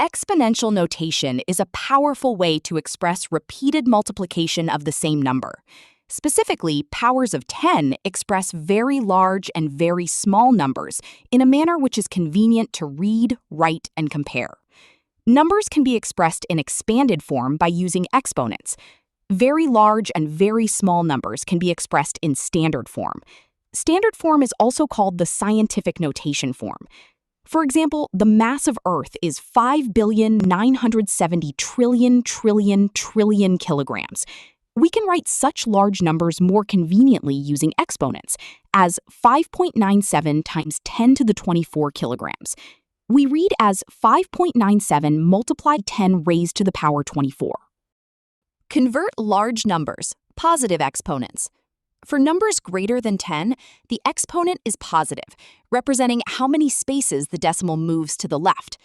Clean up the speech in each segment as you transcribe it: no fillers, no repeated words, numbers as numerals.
Exponential notation is a powerful way to express repeated multiplication of the same number. Specifically, powers of 10 express very large and very small numbers in a manner which is convenient to read, write, and compare. Numbers can be expressed in expanded form by using exponents. Very large and very small numbers can be expressed in standard form. Standard form is also called the scientific notation form. For example, the mass of Earth is 5,970 trillion kilograms. We can write such large numbers more conveniently using exponents, as 5.97 times 10 to the 24 kilograms. We read as 5.97 multiplied 10 raised to the power 24. Convert large numbers, positive exponents. For numbers greater than 10, the exponent is positive, representing how many spaces the decimal moves to the left,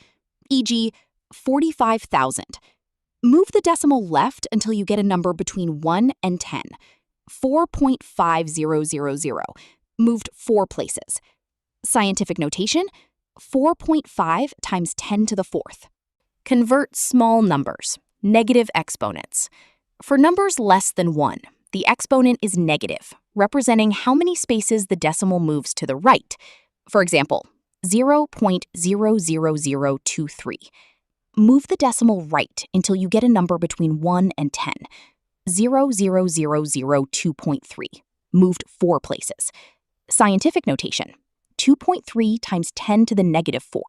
e.g., 45,000. Move the decimal left until you get a number between 1 and 10, 4.5000, moved 4 places. Scientific notation, 4.5 times 10 to the 4th. Convert small numbers, negative exponents. For numbers less than 1, the exponent is negative, representing how many spaces the decimal moves to the right. For example, 0.00023. Move the decimal right until you get a number between 1 and 10, 0.002.3, moved 4 places. Scientific notation, 2.3 times 10 to the negative 4.